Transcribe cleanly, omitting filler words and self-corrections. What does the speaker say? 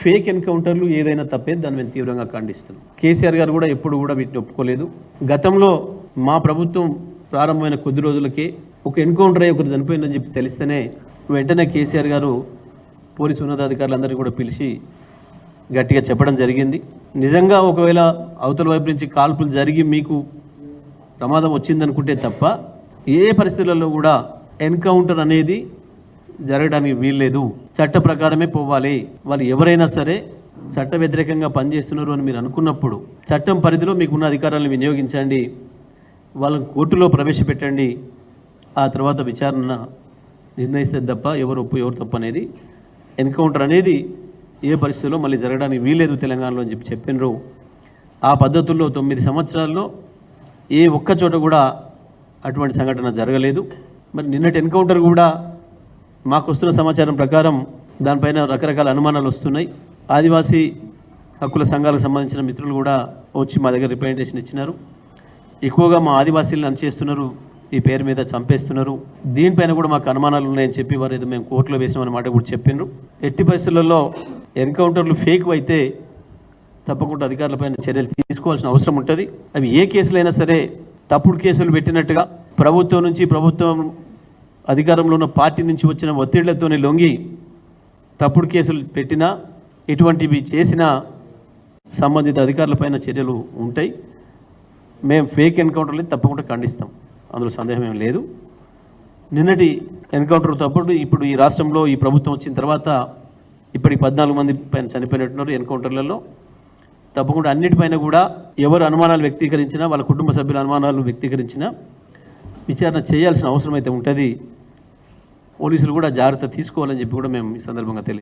Fake ఎన్కౌంటర్లు ఏదైనా తప్పే దాన్ని మేము తీవ్రంగా ఖండిస్తున్నాం. కేసీఆర్ గారు కూడా ఎప్పుడు కూడా వీటిని ఒప్పుకోలేదు. గతంలో మా ప్రభుత్వం ప్రారంభమైన కొద్ది రోజులకే ఒక ఎన్కౌంటర్ అయ్యి ఒకరు చనిపోయిందని చెప్పి తెలిస్తేనే వెంటనే కేసీఆర్ గారు పోలీసు ఉన్నతాధికారులందరినీ కూడా పిలిచి గట్టిగా చెప్పడం జరిగింది. నిజంగా ఒకవేళ అవతల వైపు నుంచి కాల్పులు జరిగి మీకు ప్రమాదం వచ్చిందనుకుంటే తప్ప ఏ పరిస్థితులలో కూడా ఎన్కౌంటర్ అనేది జరగడానికి వీల్లేదు. చట్ట ప్రకారమే పోవాలి. వాళ్ళు ఎవరైనా సరే చట్ట వ్యతిరేకంగా పనిచేస్తున్నారు అని మీరు అనుకున్నప్పుడు చట్టం పరిధిలో మీకున్న అధికారాలను వినియోగించండి, వాళ్ళని కోర్టులో ప్రవేశపెట్టండి, ఆ తర్వాత విచారణ నిర్ణయిస్తే తప్ప ఎవరు ఒప్పు ఎవరు తప్పు అనేది ఎన్కౌంటర్ అనేది ఏ పరిస్థితుల్లో మళ్ళీ జరగడానికి వీల్లేదు తెలంగాణలో అని చెప్పినారు. ఆ పద్ధతుల్లో 9 సంవత్సరాల్లో ఏ ఒక్క చోట కూడా అటువంటి సంఘటన జరగలేదు. మరి నిన్నటి ఎన్కౌంటర్ కూడా మాకు వస్తున్న సమాచారం ప్రకారం దానిపైన రకరకాల అనుమానాలు వస్తున్నాయి. ఆదివాసీ హక్కుల సంఘాలకు సంబంధించిన మిత్రులు కూడా వచ్చి మా దగ్గర రిప్రజెంటేషన్ ఇచ్చినారు. ఎక్కువగా మా ఆదివాసీలను అణచేస్తున్నారు, ఈ పేరు మీద చంపేస్తున్నారు, దీనిపైన కూడా మాకు అనుమానాలు ఉన్నాయని చెప్పి వారు ఏదో మేము కోర్టులో వేసామని మాట కూడా చెప్పినారు. ఎట్టి పరిస్థితులలో ఎన్కౌంటర్లు ఫేక్ అయితే తప్పకుండా అధికారులపైన చర్యలు తీసుకోవాల్సిన అవసరం ఉంటుంది. అవి ఏ కేసులైనా సరే తప్పుడు కేసులు పెట్టినట్టుగా ప్రభుత్వం అధికారంలో ఉన్న పార్టీ నుంచి వచ్చిన ఒత్తిళ్లతోనే లొంగి తప్పుడు కేసులు పెట్టినా ఇటువంటివి చేసినా సంబంధిత అధికారులపైన చర్యలు ఉంటాయి. మేము ఫేక్ ఎన్కౌంటర్లు తప్పకుండా ఖండిస్తాం, అందులో సందేహం ఏం లేదు. నిన్నటి ఎన్కౌంటర్ తప్పుడు ఇప్పుడు ఈ రాష్ట్రంలో ఈ ప్రభుత్వం వచ్చిన తర్వాత ఇప్పటికి 14 మంది పైన చనిపోయినట్టున్నారు ఎన్కౌంటర్లలో. తప్పకుండా అన్నిటిపైన కూడా ఎవరు అనుమానాలు వ్యక్తీకరించినా, వాళ్ళ కుటుంబ సభ్యుల అనుమానాలు వ్యక్తీకరించినా విచారణ చేయాల్సిన అవసరం అయితే ఉంటుంది. పోలీసులు కూడా జాగ్రత్త తీసుకోవాలని చెప్పి కూడా మేము ఈ సందర్భంగా